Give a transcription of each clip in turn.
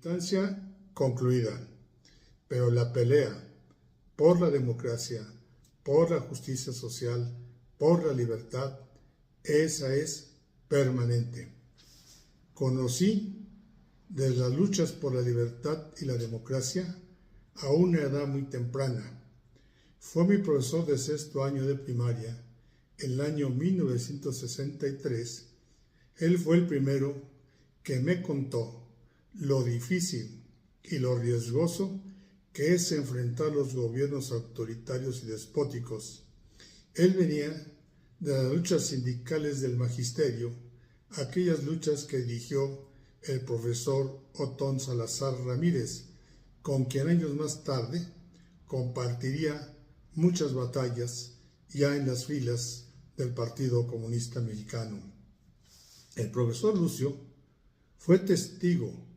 militancia concluida, pero la pelea por la democracia, por la justicia social, por la libertad, esa es permanente. Conocí de las luchas por la libertad y la democracia a una edad muy temprana. Fue mi profesor de sexto año de primaria, en el año 1963. Él fue el primero que me contó lo difícil y lo riesgoso que es enfrentar los gobiernos autoritarios y despóticos. Él venía de las luchas sindicales del magisterio, aquellas luchas que dirigió el profesor Otón Salazar Ramírez, con quien años más tarde compartiría muchas batallas ya en las filas del Partido Comunista Mexicano. El profesor Lucio fue testigo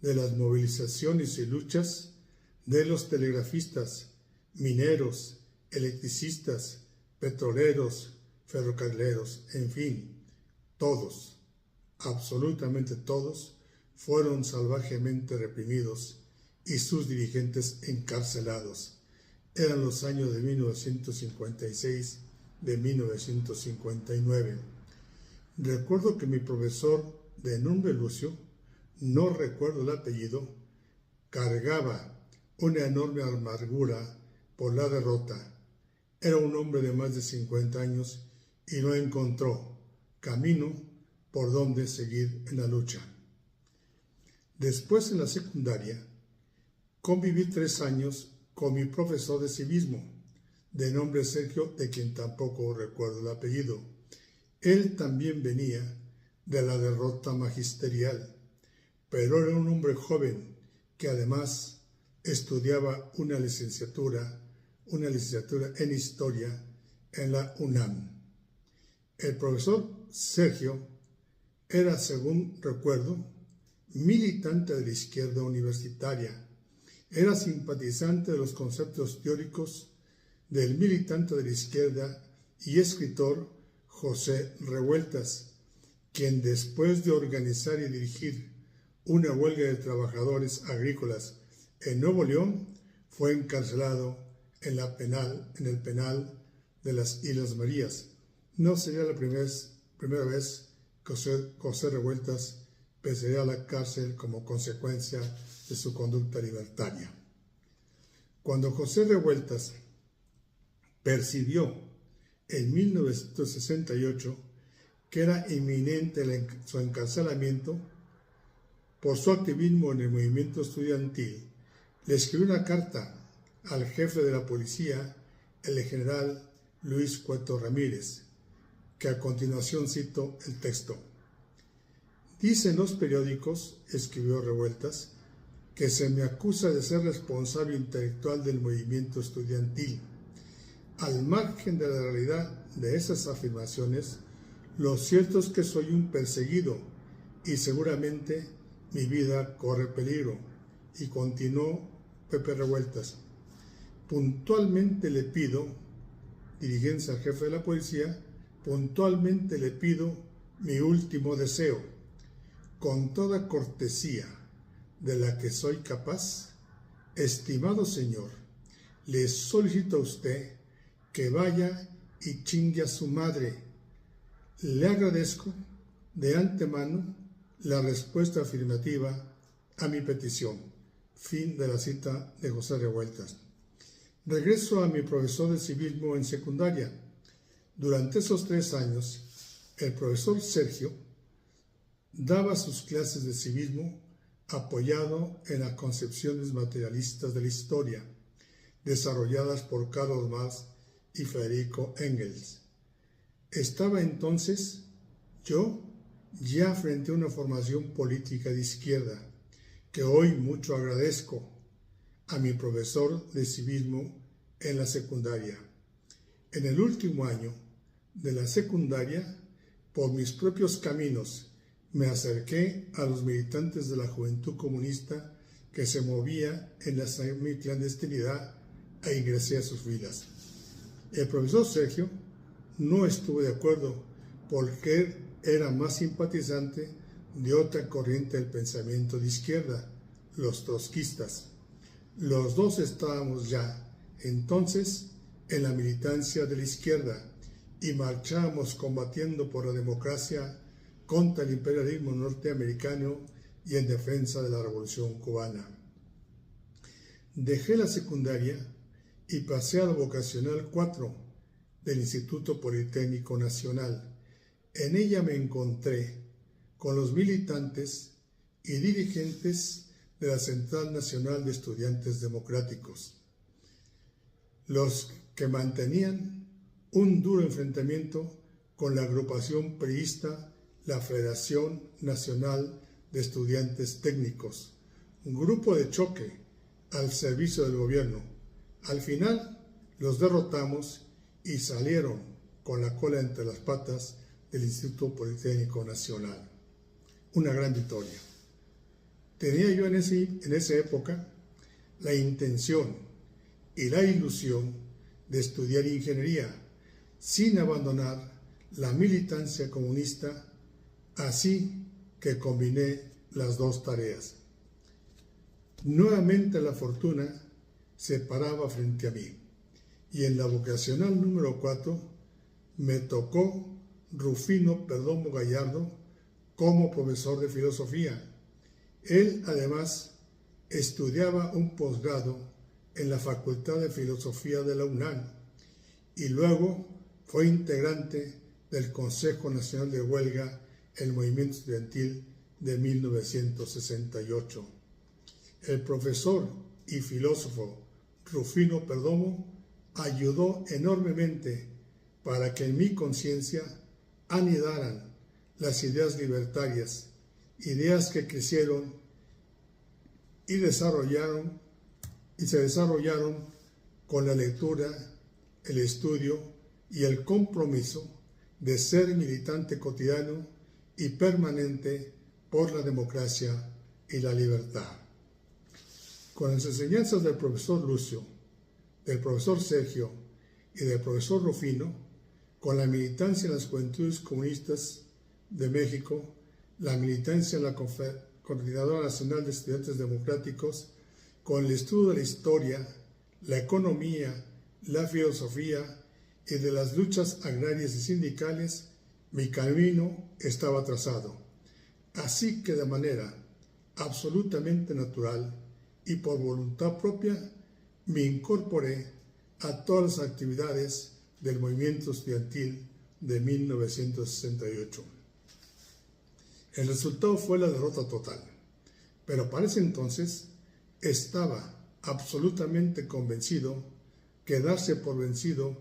de las movilizaciones y luchas de los telegrafistas, mineros, electricistas, petroleros, ferrocarrileros, en fin, todos, absolutamente todos, fueron salvajemente reprimidos y sus dirigentes encarcelados. Eran los años de 1956, de 1959. Recuerdo que mi profesor de nombre Lucio, no recuerdo el apellido, cargaba una enorme amargura por la derrota. Era un hombre de más de 50 años y no encontró camino por donde seguir en la lucha. Después, en la secundaria, conviví 3 años con mi profesor de civismo, de nombre Sergio, de quien tampoco recuerdo el apellido. Él también venía de la derrota magisterial, pero era un hombre joven que además estudiaba una licenciatura en Historia en la UNAM. El profesor Sergio era, según recuerdo, militante de la izquierda universitaria. Era simpatizante de los conceptos teóricos del militante de la izquierda y escritor José Revueltas, quien después de organizar y dirigir una huelga de trabajadores agrícolas en Nuevo León, fue encarcelado en el penal de las Islas Marías. No sería la primera vez que José Revueltas pesaría a la cárcel como consecuencia de su conducta libertaria. Cuando José Revueltas percibió en 1968 que era inminente su encarcelamiento por su activismo en el movimiento estudiantil, le escribió una carta al jefe de la policía, el general Luis Cueto Ramírez, que a continuación cito el texto. Dicen los periódicos, escribió Revueltas, que se me acusa de ser responsable intelectual del movimiento estudiantil. Al margen de la realidad de esas afirmaciones, lo cierto es que soy un perseguido y seguramente mi vida corre peligro. Y continuó Pepe Revueltas. Puntualmente le pido, dirigiéndose al jefe de la policía, puntualmente le pido mi último deseo. Con toda cortesía de la que soy capaz, estimado señor, le solicito a usted que vaya y chingue a su madre. Le agradezco de antemano la respuesta afirmativa a mi petición. Fin de la cita de José Revueltas. Regreso a mi profesor de civismo en secundaria. Durante esos 3 años, el profesor Sergio daba sus clases de civismo apoyado en las concepciones materialistas de la historia, desarrolladas por Karl Marx y Federico Engels. Estaba entonces yo ya frente a una formación política de izquierda, que hoy mucho agradezco a mi profesor de civismo en la secundaria. En el último año de la secundaria, por mis propios caminos, me acerqué a los militantes de la Juventud Comunista que se movía en la semiclandestinidad e ingresé a sus filas. El profesor Sergio no estuvo de acuerdo porque era más simpatizante de otra corriente del pensamiento de izquierda, los trotskistas. Los dos estábamos ya entonces en la militancia de la izquierda y marchábamos combatiendo por la democracia contra el imperialismo norteamericano y en defensa de la Revolución cubana. Dejé la secundaria y pasé a la vocacional 4 del Instituto Politécnico Nacional. En ella me encontré con los militantes y dirigentes de la Central Nacional de Estudiantes Democráticos, los que mantenían un duro enfrentamiento con la agrupación priista, la Federación Nacional de Estudiantes Técnicos, un grupo de choque al servicio del gobierno. Al final los derrotamos y salieron con la cola entre las patas del Instituto Politécnico Nacional. Una gran victoria. Tenía yo en esa época la intención y la ilusión de estudiar ingeniería sin abandonar la militancia comunista, así que combiné las dos tareas. Nuevamente la fortuna se paraba frente a mí y en la vocacional número 4 me tocó Rufino Perdomo Gallardo como profesor de filosofía. Él además estudiaba un posgrado en la Facultad de Filosofía de la UNAM y luego fue integrante del Consejo Nacional de Huelga en el movimiento estudiantil de 1968. El profesor y filósofo Rufino Perdomo ayudó enormemente para que en mi conciencia anidaran las ideas libertarias, ideas que crecieron y se desarrollaron con la lectura, el estudio y el compromiso de ser militante cotidiano y permanente por la democracia y la libertad. Con las enseñanzas del profesor Lucio, del profesor Sergio y del profesor Rufino, con la militancia en las Juventudes Comunistas de México, la militancia en la Coordinadora Nacional de Estudiantes Democráticos, con el estudio de la historia, la economía, la filosofía y de las luchas agrarias y sindicales, mi camino estaba trazado. Así que de manera absolutamente natural y por voluntad propia, me incorporé a todas las actividades del movimiento estudiantil de 1968. El resultado fue la derrota total, pero para ese entonces estaba absolutamente convencido que darse por vencido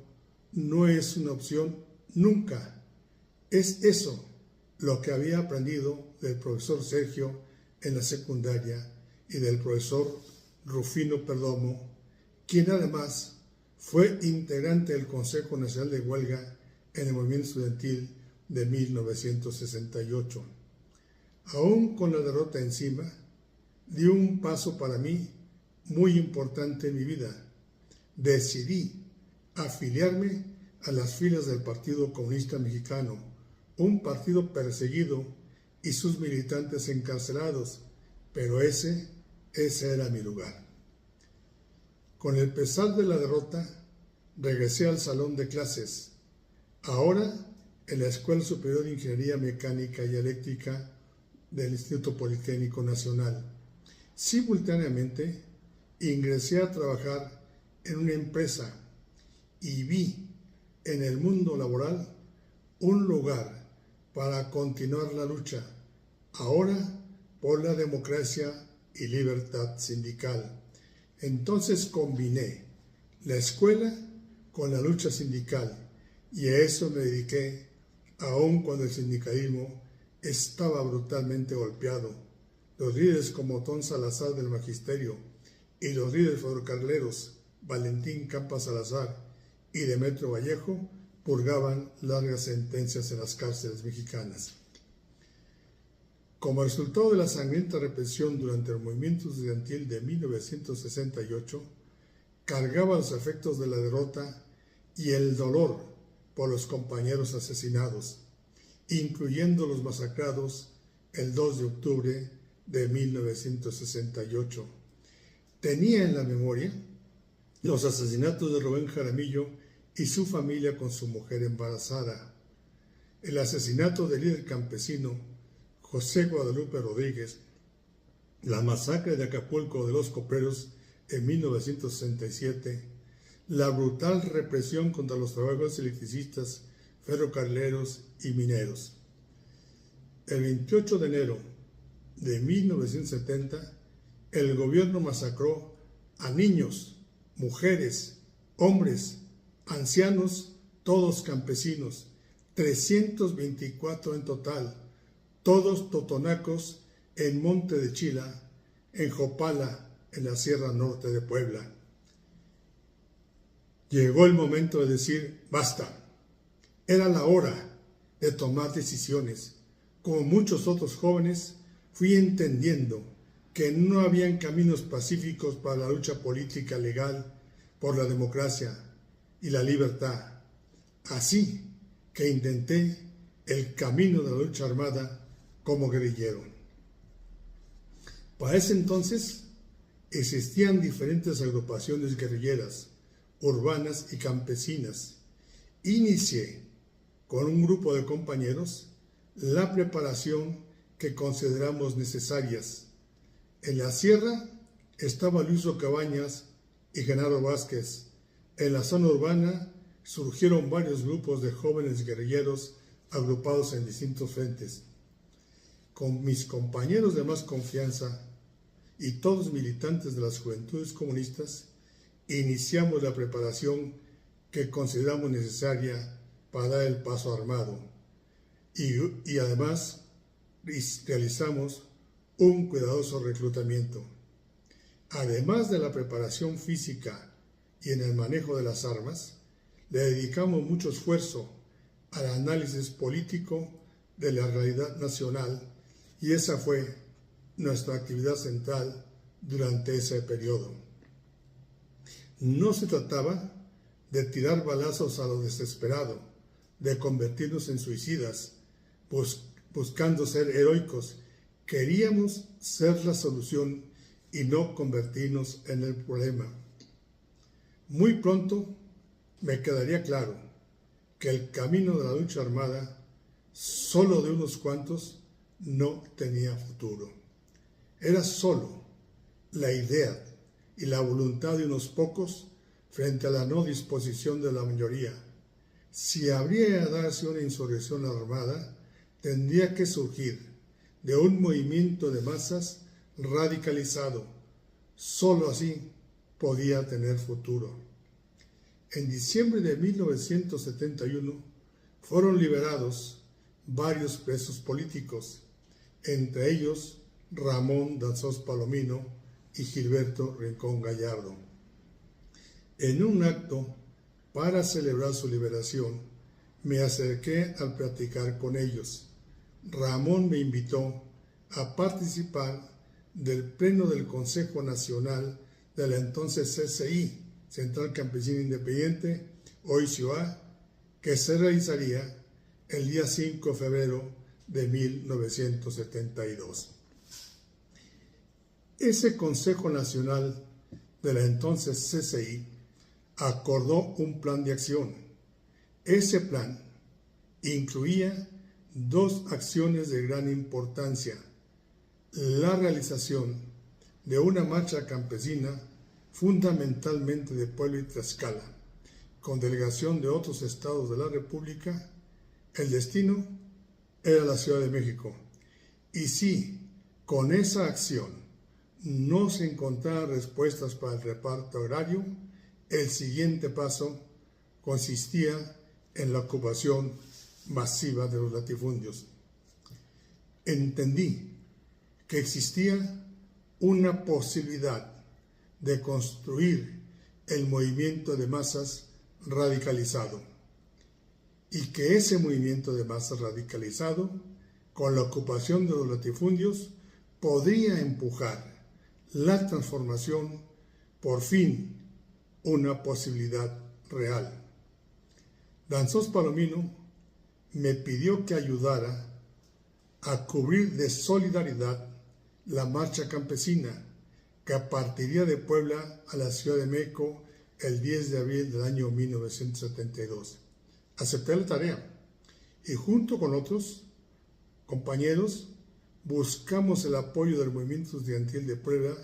no es una opción nunca. Es eso lo que había aprendido del profesor Sergio en la secundaria y del profesor Rufino Perdomo, quien además fue integrante del Consejo Nacional de Huelga en el movimiento estudiantil de 1968. Aún con la derrota encima, dio un paso para mí muy importante en mi vida. Decidí afiliarme a las filas del Partido Comunista Mexicano, un partido perseguido y sus militantes encarcelados, pero ese era mi lugar. Con el pesar de la derrota, regresé al salón de clases, ahora en la Escuela Superior de Ingeniería Mecánica y Eléctrica del Instituto Politécnico Nacional. Simultáneamente, ingresé a trabajar en una empresa y vi en el mundo laboral un lugar para continuar la lucha, ahora por la democracia y libertad sindical. Entonces combiné la escuela con la lucha sindical y a eso me dediqué, aun cuando el sindicalismo estaba brutalmente golpeado. Los líderes como Otón Salazar del Magisterio y los líderes ferrocarrileros Valentín Campa Salazar y Demetrio Vallejo purgaban largas sentencias en las cárceles mexicanas. Como resultado de la sangrienta represión durante el movimiento estudiantil de 1968, cargaba los efectos de la derrota y el dolor por los compañeros asesinados, incluyendo los masacrados el 2 de octubre de 1968. Tenía en la memoria los asesinatos de Rubén Jaramillo y su familia con su mujer embarazada, el asesinato del líder campesino José Guadalupe Rodríguez, la masacre de Acapulco de los Coperos en 1967, la brutal represión contra los trabajadores electricistas, ferrocarrileros y mineros. El 28 de enero de 1970, el gobierno masacró a niños, mujeres, hombres, ancianos, todos campesinos, 324 en total, todos totonacos en Monte de Chila, en Jopala, en la Sierra Norte de Puebla. Llegó el momento de decir basta. Era la hora de tomar decisiones. Como muchos otros jóvenes, fui entendiendo que no habían caminos pacíficos para la lucha política legal por la democracia y la libertad. Así que intenté el camino de la lucha armada como guerrillero. Para ese entonces existían diferentes agrupaciones guerrilleras, urbanas y campesinas. Inicié con un grupo de compañeros la preparación que consideramos necesarias. En la sierra estaba Luiso Cabañas y Genaro Vázquez. En la zona urbana surgieron varios grupos de jóvenes guerrilleros agrupados en distintos frentes. Con mis compañeros de más confianza y todos militantes de las Juventudes Comunistas, iniciamos la preparación que consideramos necesaria para dar el paso armado y además realizamos un cuidadoso reclutamiento. Además de la preparación física y en el manejo de las armas, le dedicamos mucho esfuerzo al análisis político de la realidad nacional y esa fue nuestra actividad central durante ese periodo. No se trataba de tirar balazos a lo desesperado, de convertirnos en suicidas, buscando ser heroicos. Queríamos ser la solución y no convertirnos en el problema. Muy pronto me quedaría claro que el camino de la lucha armada, solo de unos cuantos, no tenía futuro. Era solo la idea y la voluntad de unos pocos frente a la no disposición de la mayoría. Si habría de darse una insurrección armada, tendría que surgir de un movimiento de masas radicalizado. Solo así podía tener futuro. En diciembre de 1971 fueron liberados varios presos políticos, entre ellos Ramón Danzós Palomino y Gilberto Rincón Gallardo. En un acto para celebrar su liberación, me acerqué al platicar con ellos. Ramón me invitó a participar del pleno del Consejo Nacional de la entonces CCI, Central Campesina Independiente, hoy CIOA, que se realizaría el día 5 de febrero de 1972. Ese Consejo Nacional de la entonces CCI acordó un plan de acción. Ese plan incluía dos acciones de gran importancia: la realización de una marcha campesina fundamentalmente de Puebla y Tlaxcala, con delegación de otros estados de la República. El destino era la Ciudad de México. Y si con esa acción no se encontraban respuestas para el reparto agrario, el siguiente paso consistía en la ocupación masiva de los latifundios. Entendí que existía una posibilidad de construir el movimiento de masas radicalizado y que ese movimiento de masas radicalizado, con la ocupación de los latifundios, podría empujar la transformación, por fin una posibilidad real. Danzós Palomino me pidió que ayudara a cubrir de solidaridad la Marcha Campesina, que partiría de Puebla a la Ciudad de México el 10 de abril del año 1972. Acepté la tarea y junto con otros compañeros buscamos el apoyo del movimiento estudiantil de Puebla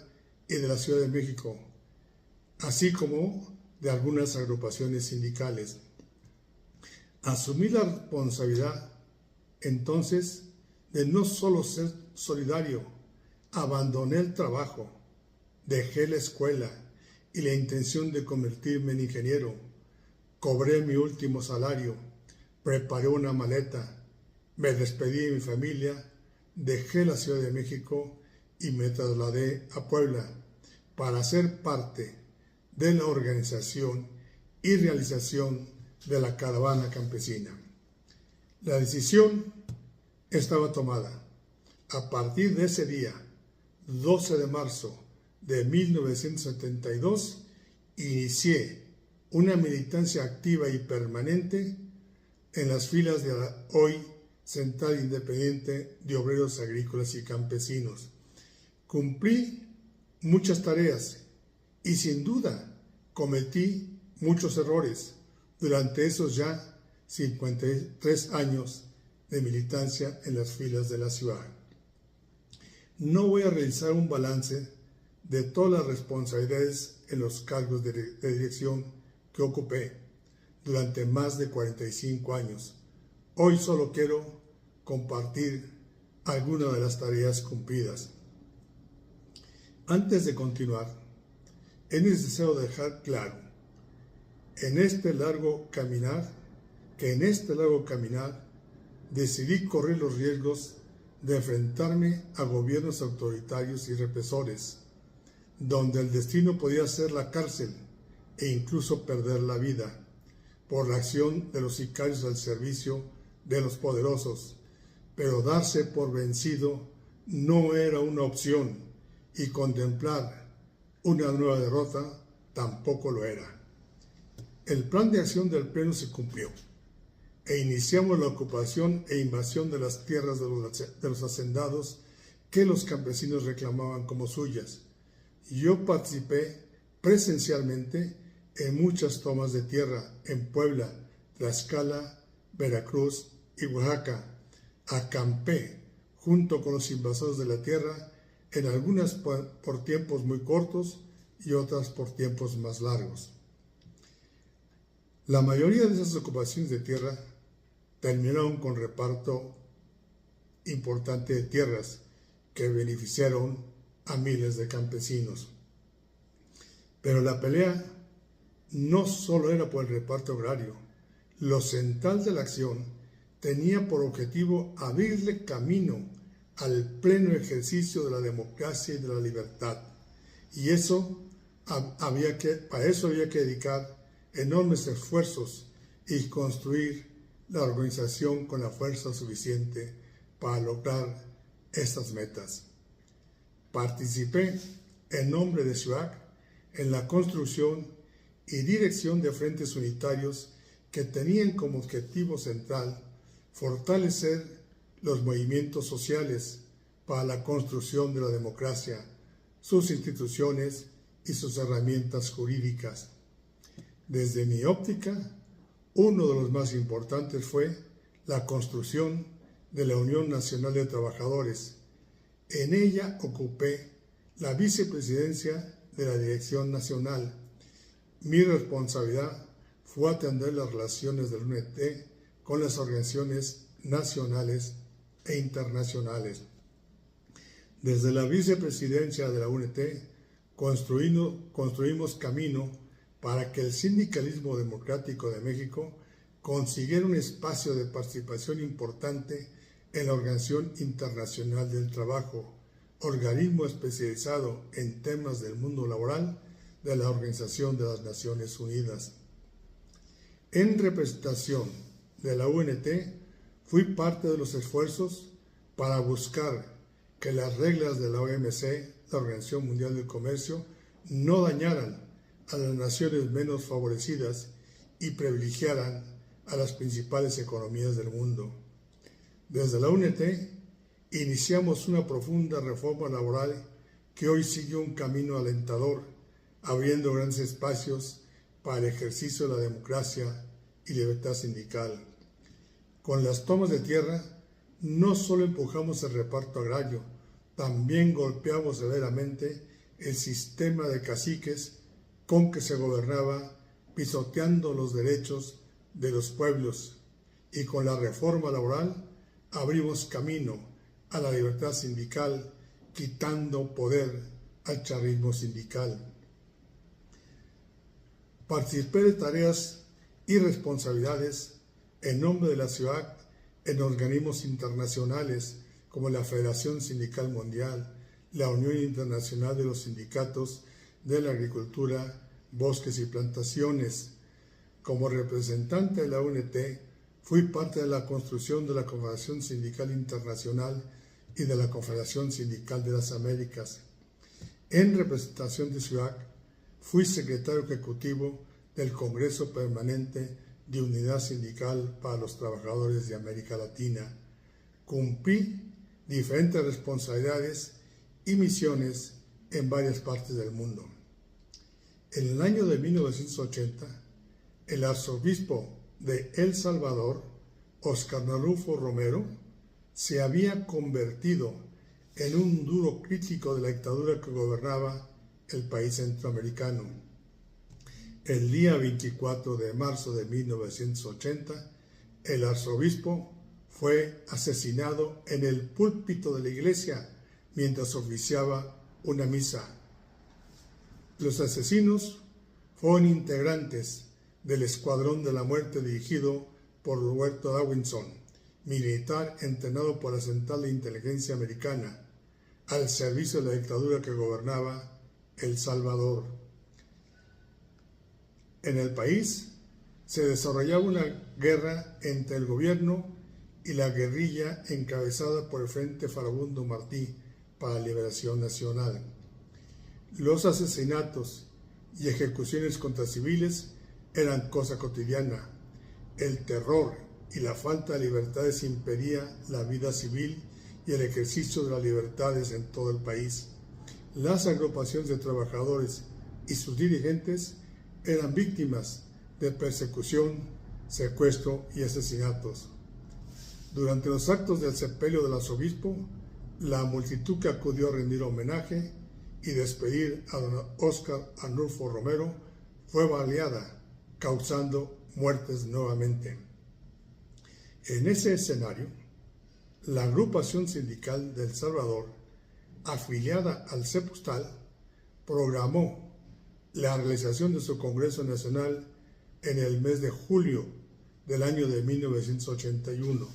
y de la Ciudad de México, así como de algunas agrupaciones sindicales. Asumí la responsabilidad entonces de no solo ser solidario, abandoné el trabajo, dejé la escuela y la intención de convertirme en ingeniero, cobré mi último salario, preparé una maleta, me despedí de mi familia, dejé la Ciudad de México y me trasladé a Puebla para ser parte de la organización y realización de la caravana campesina. La decisión estaba tomada. A partir de ese día, 12 de marzo de 1972, inicié una militancia activa y permanente en las filas de la hoy Central Independiente de Obreros Agrícolas y Campesinos. Cumplí muchas tareas y sin duda cometí muchos errores durante esos ya 53 años de militancia en las filas de la ciudad. No voy a realizar un balance de todas las responsabilidades en los cargos de dirección que ocupé durante más de 45 años. Hoy solo quiero compartir algunas de las tareas cumplidas. Antes de continuar, es necesario dejar claro que en este largo caminar decidí correr los riesgos de enfrentarme a gobiernos autoritarios y represores, donde el destino podía ser la cárcel e incluso perder la vida por la acción de los sicarios al servicio de los poderosos, pero darse por vencido no era una opción y contemplar una nueva derrota tampoco lo era. El plan de acción del Pleno se cumplió e iniciamos la ocupación e invasión de las tierras de los hacendados que los campesinos reclamaban como suyas. Yo participé presencialmente en muchas tomas de tierra en Puebla, Tlaxcala, Veracruz y Oaxaca. Acampé junto con los invasores de la tierra, en algunas por tiempos muy cortos y otras por tiempos más largos. La mayoría de esas ocupaciones de tierra terminaron con reparto importante de tierras que beneficiaron a miles de campesinos. Pero la pelea no solo era por el reparto agrario. Lo central de la acción tenía por objetivo abrirle camino al pleno ejercicio de la democracia y de la libertad. Y para eso había que dedicar enormes esfuerzos y construir la organización con la fuerza suficiente para lograr estas metas. Participé en nombre de SUAC en la construcción y dirección de frentes unitarios que tenían como objetivo central fortalecer los movimientos sociales para la construcción de la democracia, sus instituciones y sus herramientas jurídicas. Desde mi óptica, uno de los más importantes fue la construcción de la Unión Nacional de Trabajadores. En ella ocupé la vicepresidencia de la Dirección Nacional. Mi responsabilidad fue atender las relaciones del UNT con las organizaciones nacionales e internacionales. Desde la vicepresidencia de la UNT construimos camino para que el sindicalismo democrático de México consiguiera un espacio de participación importante en la Organización Internacional del Trabajo, organismo especializado en temas del mundo laboral de la Organización de las Naciones Unidas. En representación de la UNT, fui parte de los esfuerzos para buscar que las reglas de la OMC, la Organización Mundial del Comercio, no dañaran a las naciones menos favorecidas y privilegiaran a las principales economías del mundo. Desde la UNT iniciamos una profunda reforma laboral que hoy sigue un camino alentador, abriendo grandes espacios para el ejercicio de la democracia y libertad sindical. Con las tomas de tierra, no solo empujamos el reparto agrario, también golpeamos severamente el sistema de caciques con que se gobernaba, pisoteando los derechos de los pueblos, y con la reforma laboral abrimos camino a la libertad sindical, quitando poder al charrismo sindical. Participé de tareas y responsabilidades en nombre de la ciudad en organismos internacionales como la Federación Sindical Mundial, la Unión Internacional de los Sindicatos de la Agricultura, Bosques y Plantaciones. Como representante de la UNT, fui parte de la construcción de la Confederación Sindical Internacional y de la Confederación Sindical de las Américas. En representación de CIUAC, fui secretario ejecutivo del Congreso Permanente de Unidad Sindical para los Trabajadores de América Latina. Cumplí diferentes responsabilidades y misiones en varias partes del mundo. En el año de 1980, el arzobispo de El Salvador, Óscar Arnulfo Romero, se había convertido en un duro crítico de la dictadura que gobernaba el país centroamericano. El día 24 de marzo de 1980, el arzobispo fue asesinado en el púlpito de la iglesia mientras oficiaba una misa. Los asesinos fueron integrantes del Escuadrón de la Muerte dirigido por Roberto Dawinson, militar entrenado por la Central de Inteligencia Americana, al servicio de la dictadura que gobernaba El Salvador. En el país se desarrollaba una guerra entre el gobierno y la guerrilla encabezada por el Frente Farabundo Martí para la Liberación Nacional. Los asesinatos y ejecuciones contra civiles eran cosa cotidiana. El terror y la falta de libertades impedía la vida civil y el ejercicio de las libertades en todo el país. Las agrupaciones de trabajadores y sus dirigentes eran víctimas de persecución, secuestro y asesinatos. Durante los actos del sepelio del arzobispo, la multitud que acudió a rendir homenaje y despedir a don Óscar Arnulfo Romero fue baleada, causando muertes nuevamente. En ese escenario, la agrupación sindical de El Salvador, afiliada al CEPUSTAL, programó la realización de su Congreso Nacional en el mes de julio del año de 1981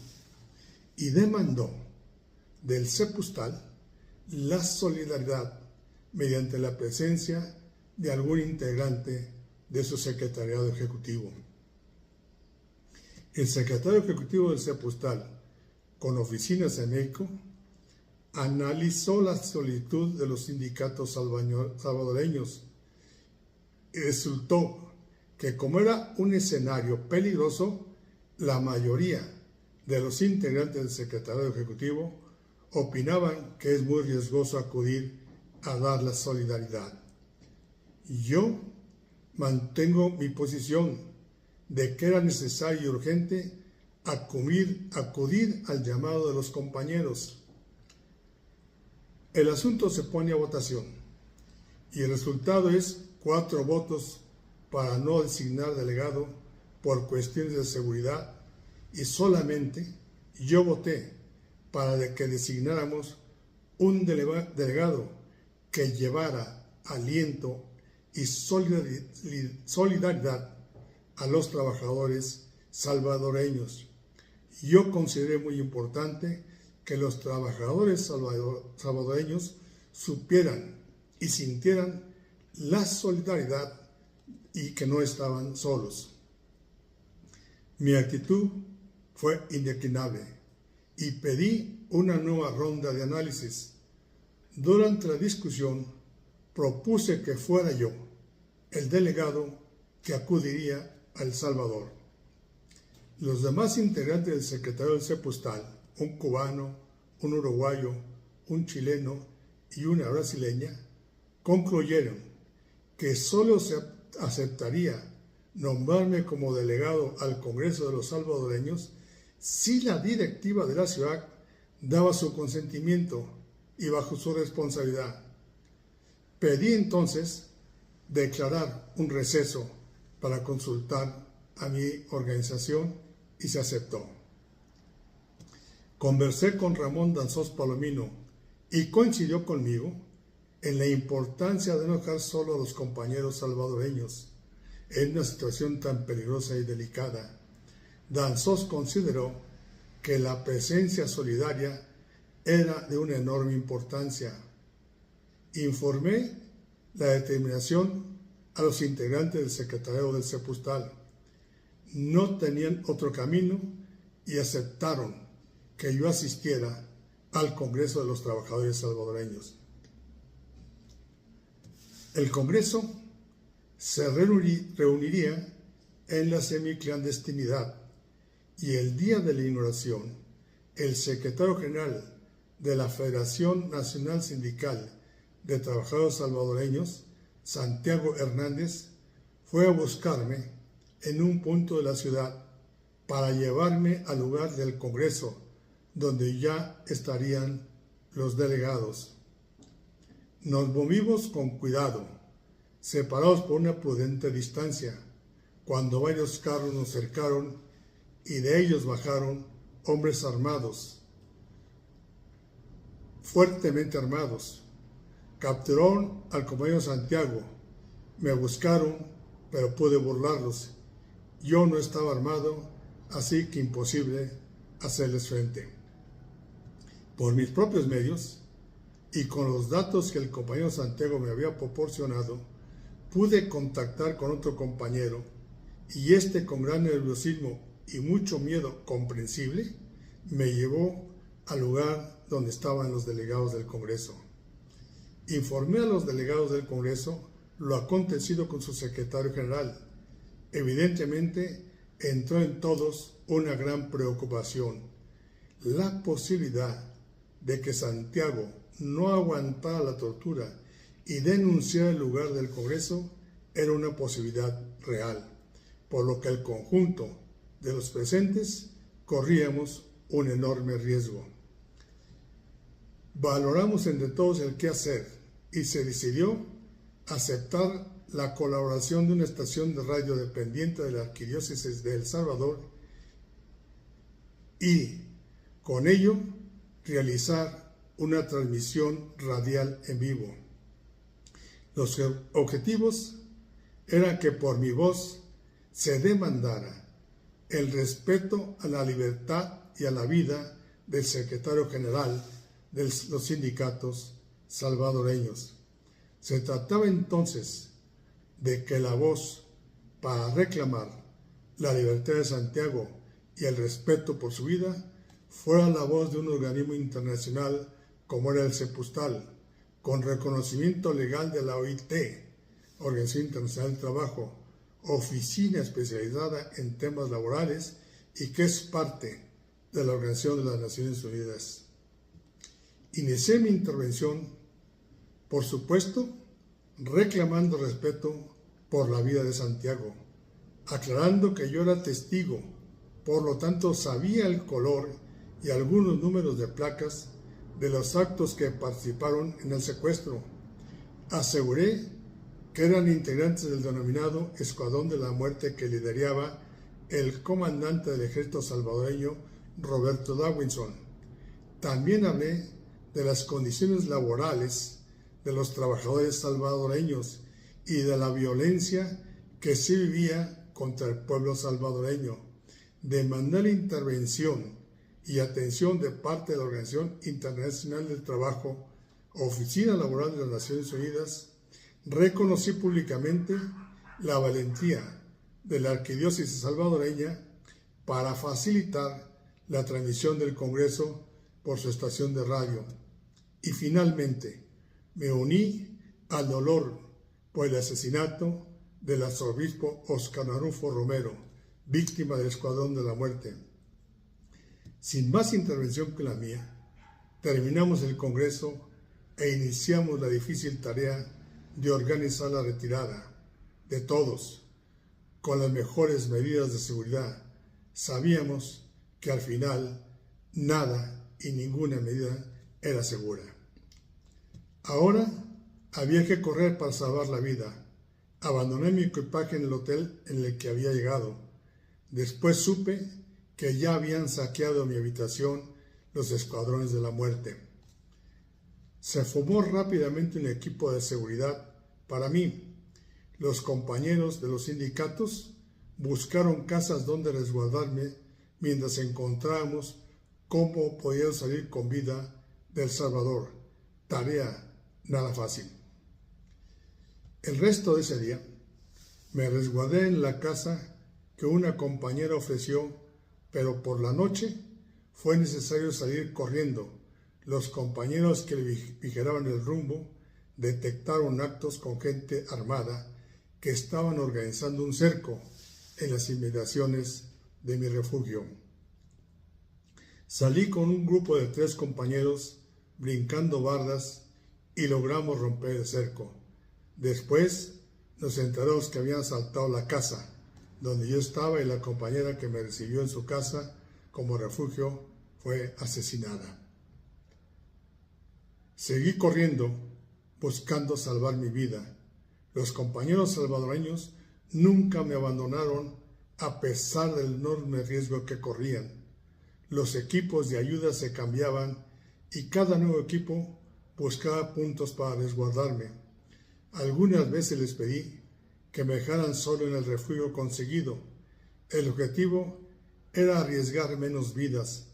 y demandó del CEPUSTAL la solidaridad mediante la presencia de algún integrante de su secretariado ejecutivo. El secretario ejecutivo del CEPUSTAL, con oficinas en México, analizó la solicitud de los sindicatos salvadoreños y resultó que, como era un escenario peligroso, la mayoría de los integrantes del secretariado ejecutivo opinaban que es muy riesgoso acudir a dar la solidaridad. Yo mantengo mi posición de que era necesario y urgente acudir al llamado de los compañeros. El asunto se pone a votación y el resultado es 4 votos para no designar delegado por cuestiones de seguridad y solamente yo voté para que designáramos un delegado que llevara aliento y solidaridad a los trabajadores salvadoreños. Yo consideré muy importante que los trabajadores salvadoreños supieran y sintieran la solidaridad y que no estaban solos. Mi actitud fue indeclinable y pedí una nueva ronda de análisis. Durante la discusión propuse que fuera yo el delegado que acudiría a El Salvador. Los demás integrantes del secretariado del CEPUSTAL, un cubano, un uruguayo, un chileno y una brasileña, concluyeron que solo se aceptaría nombrarme como delegado al Congreso de los Salvadoreños si la directiva de la ciudad daba su consentimiento y bajo su responsabilidad. Pedí entonces declarar un receso para consultar a mi organización y se aceptó. Conversé con Ramón Danzós Palomino y coincidió conmigo en la importancia de no dejar solo a los compañeros salvadoreños en una situación tan peligrosa y delicada. Danzós consideró que la presencia solidaria era de una enorme importancia. Informé la determinación a los integrantes del secretariado del Sepustal. No tenían otro camino y aceptaron que yo asistiera al Congreso de los Trabajadores Salvadoreños. El Congreso se reuniría en la semiclandestinidad y el día de la inauguración, el secretario general de la Federación Nacional Sindical de Trabajadores Salvadoreños, Santiago Hernández, fue a buscarme en un punto de la ciudad para llevarme al lugar del Congreso, donde ya estarían los delegados. Nos movimos con cuidado, separados por una prudente distancia, cuando varios carros nos cercaron y de ellos bajaron hombres armados, fuertemente armados. Capturaron al compañero Santiago, me buscaron, pero pude burlarlos. Yo no estaba armado, así que imposible hacerles frente. Por mis propios medios y con los datos que el compañero Santiago me había proporcionado, pude contactar con otro compañero y este, con gran nerviosismo y mucho miedo comprensible, me llevó al lugar donde estaban los delegados del Congreso. Informé a los delegados del Congreso lo acontecido con su secretario general. Evidentemente, entró en todos una gran preocupación. La posibilidad de que Santiago no aguantara la tortura y denunciara el lugar del Congreso era una posibilidad real, por lo que el conjunto de los presentes corríamos un enorme riesgo. Valoramos entre todos el qué hacer y se decidió aceptar la colaboración de una estación de radio dependiente de la Arquidiócesis de El Salvador y con ello realizar una transmisión radial en vivo. Los objetivos eran que por mi voz se demandara el respeto a la libertad y a la vida del secretario general de los sindicatos salvadoreños. Se trataba entonces de que la voz para reclamar la libertad de Santiago y el respeto por su vida fuera la voz de un organismo internacional como era el Sepustal, con reconocimiento legal de la OIT, Organización Internacional del Trabajo, oficina especializada en temas laborales y que es parte de la Organización de las Naciones Unidas. Inicié mi intervención, por supuesto, reclamando respeto por la vida de Santiago, aclarando que yo era testigo, por lo tanto sabía el color y algunos números de placas de los actos que participaron en el secuestro. Aseguré que eran integrantes del denominado Escuadrón de la Muerte que lideraba el comandante del ejército salvadoreño Roberto Dawinson. También hablé de las condiciones laborales de los trabajadores salvadoreños y de la violencia que se vivía contra el pueblo salvadoreño. Demandé la intervención y atención de parte de la Organización Internacional del Trabajo, Oficina Laboral de las Naciones Unidas. Reconocí públicamente la valentía de la Arquidiócesis salvadoreña para facilitar la transmisión del Congreso por su estación de radio. Y finalmente me uní al dolor por el asesinato del arzobispo Óscar Arnulfo Romero, víctima del Escuadrón de la Muerte. Sin más intervención que la mía, terminamos el Congreso e iniciamos la difícil tarea de organizar la retirada de todos, con las mejores medidas de seguridad. Sabíamos que al final nada y ninguna medida era segura. Ahora había que correr para salvar la vida. Abandoné mi equipaje en el hotel en el que había llegado. Después supe que ya habían saqueado mi habitación los escuadrones de la muerte. Se formó rápidamente un equipo de seguridad para mí. Los compañeros de los sindicatos buscaron casas donde resguardarme mientras encontrábamos cómo podía salir con vida de El Salvador. Tarea nada fácil. El resto de ese día me resguardé en la casa que una compañera ofreció, pero por la noche fue necesario salir corriendo. Los compañeros que vigilaban el rumbo detectaron actos con gente armada que estaban organizando un cerco en las inmediaciones de mi refugio. Salí con un grupo de 3 compañeros brincando bardas y logramos romper el cerco. Después nos enteramos que habían asaltado la casa donde yo estaba y la compañera que me recibió en su casa como refugio fue asesinada. Seguí corriendo buscando salvar mi vida. Los compañeros salvadoreños nunca me abandonaron a pesar del enorme riesgo que corrían. Los equipos de ayuda se cambiaban y cada nuevo equipo buscaba puntos para resguardarme. Algunas veces les pedí que me dejaran solo en el refugio conseguido. El objetivo era arriesgar menos vidas,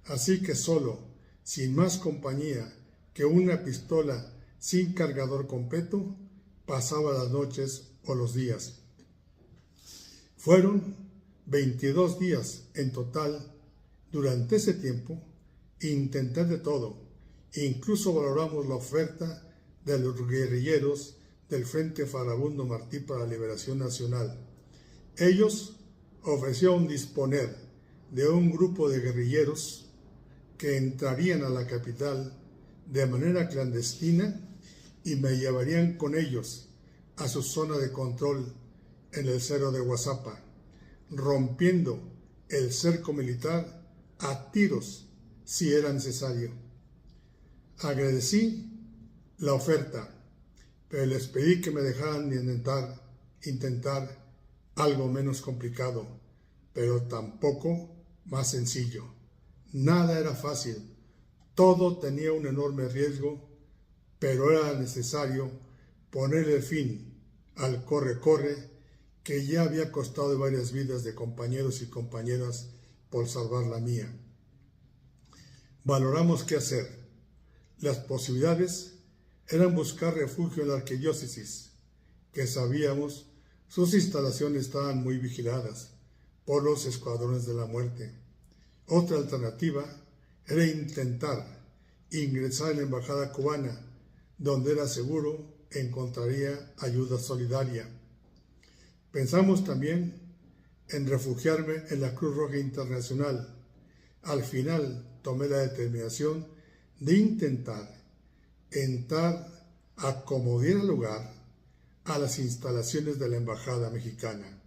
así que solo, sin más compañía que una pistola sin cargador completo, pasaba las noches o los días. Fueron 22 días en total. Durante ese tiempo intenté de todo, incluso valoramos la oferta de los guerrilleros del Frente Farabundo Martí para la Liberación Nacional. Ellos ofrecieron disponer de un grupo de guerrilleros que entrarían a la capital de manera clandestina y me llevarían con ellos a su zona de control en el cerro de Guazapa, rompiendo el cerco militar a tiros si era necesario. Agradecí la oferta, pero les pedí que me dejaran intentar algo menos complicado, pero tampoco más sencillo. Nada era fácil, todo tenía un enorme riesgo, pero era necesario ponerle fin al corre-corre que ya había costado varias vidas de compañeros y compañeras por salvar la mía. Valoramos qué hacer. Las posibilidades eran buscar refugio en la arquidiócesis, que sabíamos sus instalaciones estaban muy vigiladas por los escuadrones de la muerte. Otra alternativa era intentar ingresar en la embajada cubana, donde era seguro encontraría ayuda solidaria. Pensamos también en refugiarme en la Cruz Roja Internacional. Al final tomé la determinación de intentar entrar a como diera lugar a las instalaciones de la embajada mexicana,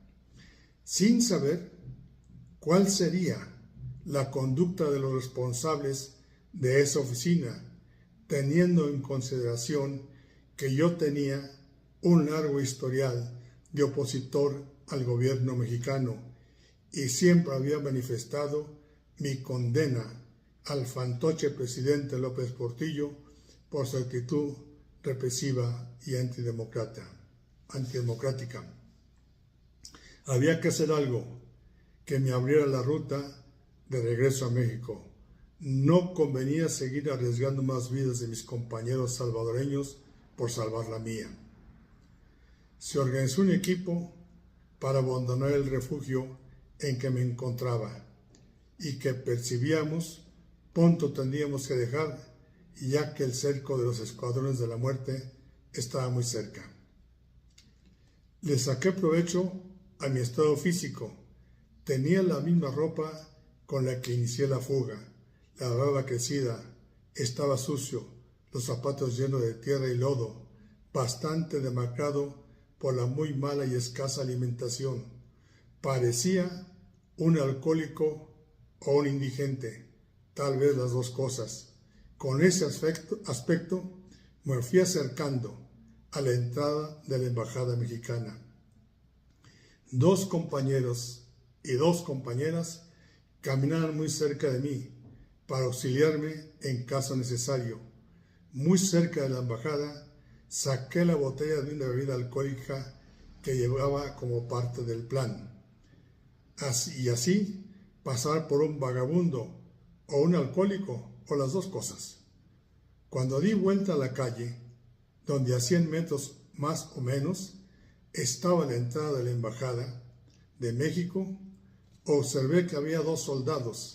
sin saber cuál sería la conducta de los responsables de esa oficina, teniendo en consideración que yo tenía un largo historial de opositor al gobierno mexicano y siempre había manifestado mi condena al fantoche presidente López Portillo por su actitud represiva y antidemocrática. Había que hacer algo que me abriera la ruta de regreso a México. No convenía seguir arriesgando más vidas de mis compañeros salvadoreños por salvar la mía. Se organizó un equipo para abandonar el refugio en que me encontraba y que percibíamos pronto tendríamos que dejar, ya que el cerco de los escuadrones de la muerte estaba muy cerca. Le saqué provecho a mi estado físico. Tenía la misma ropa con la que inicié la fuga, la barba crecida, Estaba sucio, los zapatos llenos de tierra y lodo, bastante demacrado por la muy mala y escasa alimentación. Parecía un alcohólico o un indigente, tal vez las dos cosas. Con ese aspecto me fui acercando a la entrada de la embajada mexicana. 2 compañeros y 2 compañeras caminaban muy cerca de mí para auxiliarme en caso necesario. Muy cerca de la embajada saqué la botella de una bebida alcohólica que llevaba como parte del plan. Así pasar por un vagabundo o un alcohólico o las dos cosas. Cuando di vuelta a la calle, donde a 100 metros más o menos estaba la entrada de la embajada de México, observé que había 2 soldados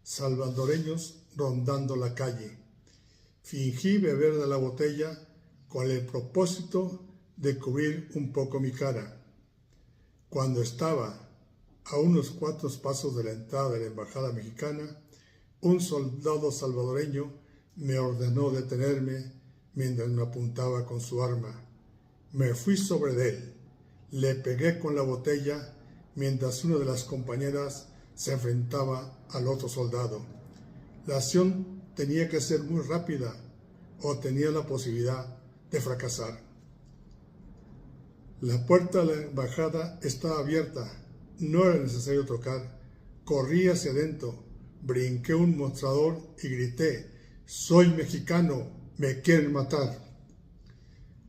salvadoreños rondando la calle. Fingí beber de la botella con el propósito de cubrir un poco mi cara. Cuando estaba a unos 4 pasos de la entrada de la embajada mexicana, un soldado salvadoreño me ordenó detenerme mientras me apuntaba con su arma. Me fui sobre él, le pegué con la botella mientras una de las compañeras se enfrentaba al otro soldado. La acción tenía que ser muy rápida o tenía la posibilidad de fracasar. La puerta de la embajada estaba abierta, no era necesario tocar. Corrí hacia adentro, brinqué un mostrador y grité: «¡Soy mexicano! ¡Me quieren matar!».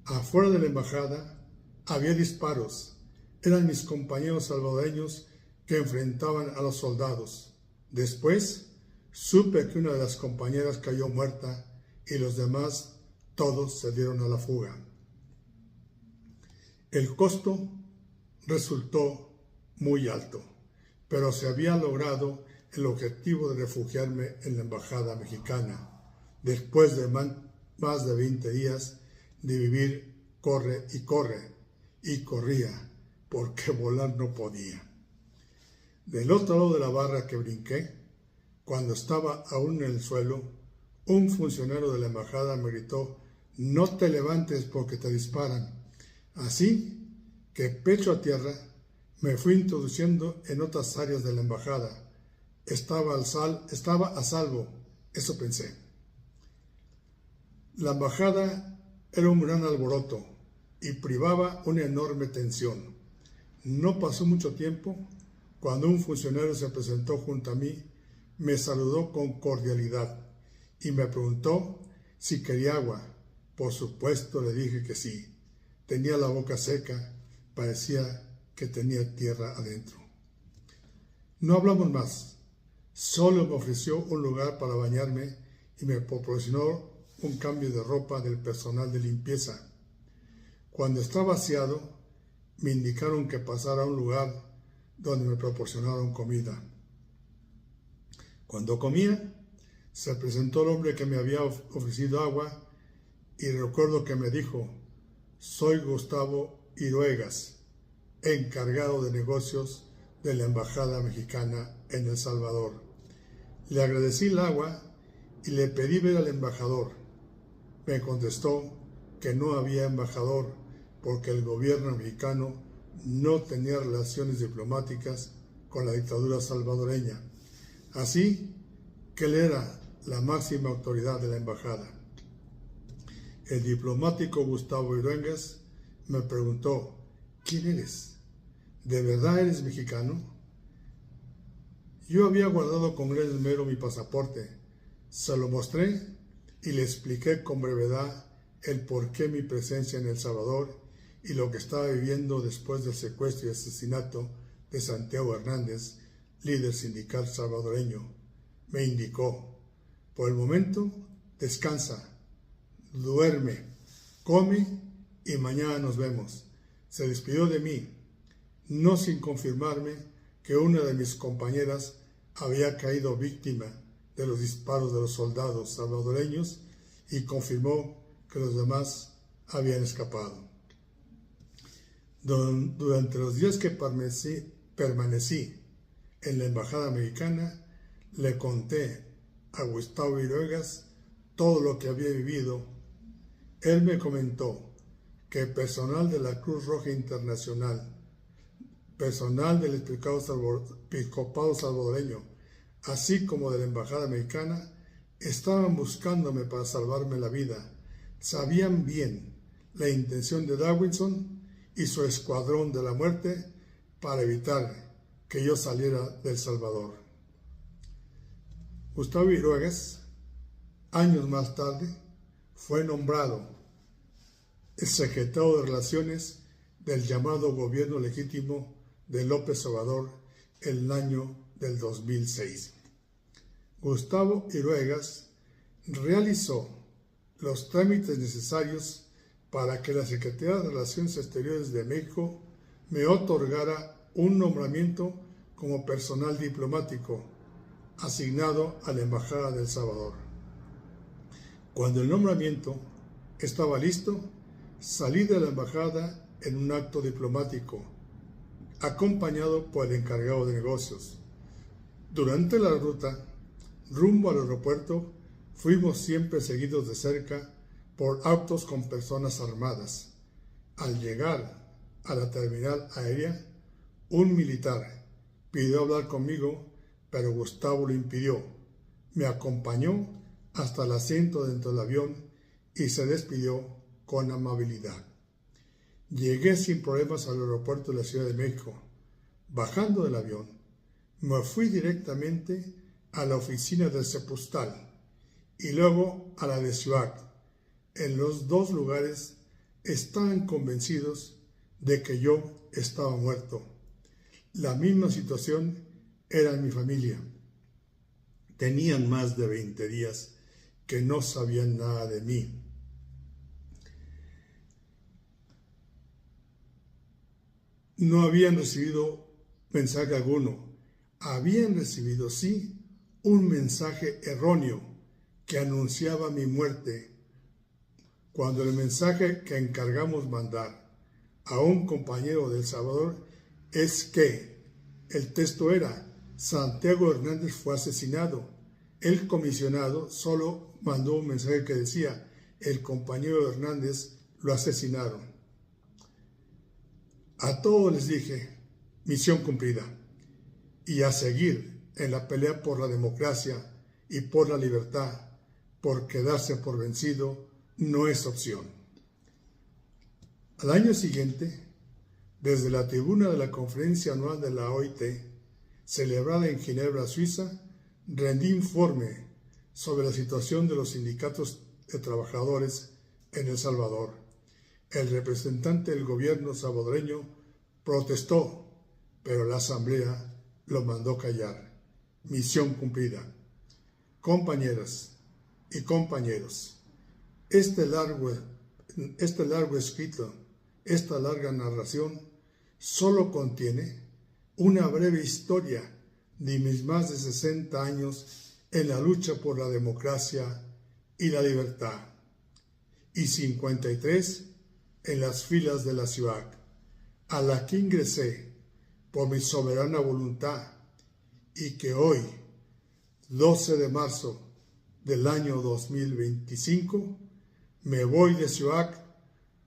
Afuera de la embajada había disparos. Eran mis compañeros salvadoreños que enfrentaban a los soldados. Después supe que una de las compañeras cayó muerta y los demás todos se dieron a la fuga. El costo resultó muy alto, pero se había logrado el objetivo de refugiarme en la embajada mexicana, después de más de 20 días de vivir corre, y corría, porque volar no podía. Del otro lado de la barra que brinqué, cuando estaba aún en el suelo, un funcionario de la embajada me gritó: «No te levantes porque te disparan». Así que, pecho a tierra, me fui introduciendo en otras áreas de la embajada. Estaba a salvo, eso pensé. La embajada era un gran alboroto y privaba una enorme tensión. No pasó mucho tiempo cuando un funcionario se presentó junto a mí, me saludó con cordialidad y me preguntó si quería agua. Por supuesto le dije que sí. Tenía la boca seca, parecía que tenía tierra adentro. No hablamos más, solo me ofreció un lugar para bañarme y me proporcionó un cambio de ropa del personal de limpieza. Cuando estaba vaciado, me indicaron que pasara a un lugar donde me proporcionaron comida. Cuando comía, se presentó el hombre que me había ofrecido agua y recuerdo que me dijo: «Soy Gustavo Iruegas, encargado de negocios de la Embajada Mexicana en El Salvador». Le agradecí el agua y le pedí ver al embajador. Me contestó que no había embajador porque el gobierno mexicano no tenía relaciones diplomáticas con la dictadura salvadoreña. Así que él era la máxima autoridad de la embajada. El diplomático Gustavo Iruegas me preguntó: «¿Quién eres? ¿De verdad eres mexicano?». Yo había guardado con gran esmero mi pasaporte. Se lo mostré y le expliqué con brevedad el porqué mi presencia en El Salvador y lo que estaba viviendo después del secuestro y asesinato de Santiago Hernández, líder sindical salvadoreño. Me indicó: «Por el momento, descansa, duerme, come y mañana nos vemos». Se despidió de mí, no sin confirmarme que una de mis compañeras había caído víctima de los disparos de los soldados salvadoreños y confirmó que los demás habían escapado. Durante los días que permanecí en la embajada mexicana, le conté a Gustavo Iruegas todo lo que había vivido, él me comentó que el personal de la Cruz Roja Internacional, personal del Episcopado Salvadoreño, así como de la Embajada Americana, estaban buscándome para salvarme la vida. Sabían bien la intención de Darwinson y su escuadrón de la muerte para evitar que yo saliera del Salvador. Gustavo Iruegas, años más tarde, fue nombrado el secretario de Relaciones del llamado gobierno legítimo de López Obrador en el año del 2006. Gustavo Iruegas realizó los trámites necesarios para que la Secretaría de Relaciones Exteriores de México me otorgara un nombramiento como personal diplomático asignado a la Embajada de El Salvador. Cuando el nombramiento estaba listo, salí de la embajada en un acto diplomático, acompañado por el encargado de negocios. Durante la ruta, rumbo al aeropuerto, fuimos siempre seguidos de cerca por autos con personas armadas. Al llegar a la terminal aérea, un militar pidió hablar conmigo, pero Gustavo lo impidió. Me acompañó hasta el asiento dentro del avión y se despidió con amabilidad. Llegué sin problemas al aeropuerto de la Ciudad de México. Bajando del avión, me fui directamente a la oficina del Cepustal y luego a la de Ciudad. En los dos lugares estaban convencidos de que yo estaba muerto. La misma situación era en mi familia. Tenían más de 20 días que no sabían nada de mí. No habían recibido mensaje alguno. Habían recibido, sí, un mensaje erróneo que anunciaba mi muerte, cuando el mensaje que encargamos mandar a un compañero de El Salvador es que el texto era: Santiago Hernández fue asesinado. El comisionado solo mandó un mensaje que decía: el compañero Hernández lo asesinaron. A todos les dije: misión cumplida, y a seguir en la pelea por la democracia y por la libertad, porque darse por vencido no es opción. Al año siguiente, desde la tribuna de la conferencia anual de la OIT, celebrada en Ginebra, Suiza, rendí informe sobre la situación de los sindicatos de trabajadores en El Salvador. El representante del gobierno salvadoreño protestó, pero la asamblea lo mandó callar. Misión cumplida. Compañeras y compañeros, este largo escrito, esta larga narración, solo contiene una breve historia de mis más de 60 años en la lucha por la democracia y la libertad, y 53 en las filas de la ciudad, a la que ingresé por mi soberana voluntad, y que hoy, 12 de marzo del año 2025, me voy de ciudad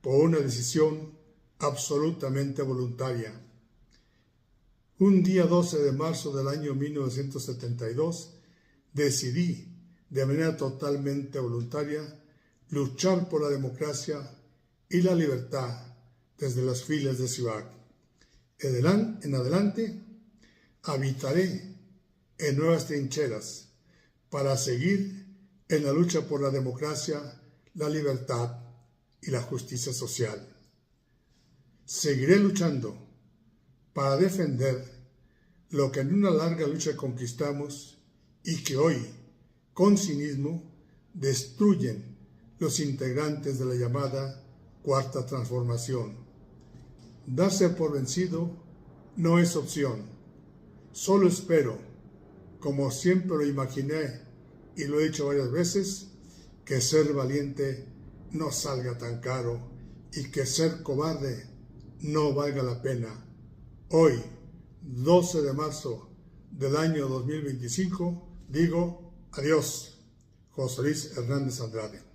por una decisión absolutamente voluntaria. Un día 12 de marzo del año 1972, decidí de manera totalmente voluntaria luchar por la democracia y la libertad desde las filas de Ciudad. En adelante, habitaré en nuevas trincheras para seguir en la lucha por la democracia, la libertad y la justicia social. Seguiré luchando para defender lo que en una larga lucha conquistamos y que hoy, con cinismo, destruyen los integrantes de la llamada Cuarta Transformación. Darse por vencido no es opción. Solo espero, como siempre lo imaginé y lo he dicho varias veces, que ser valiente no salga tan caro y que ser cobarde no valga la pena. Hoy, 12 de marzo del año 2025, digo adiós. José Luis Hernández Andrade.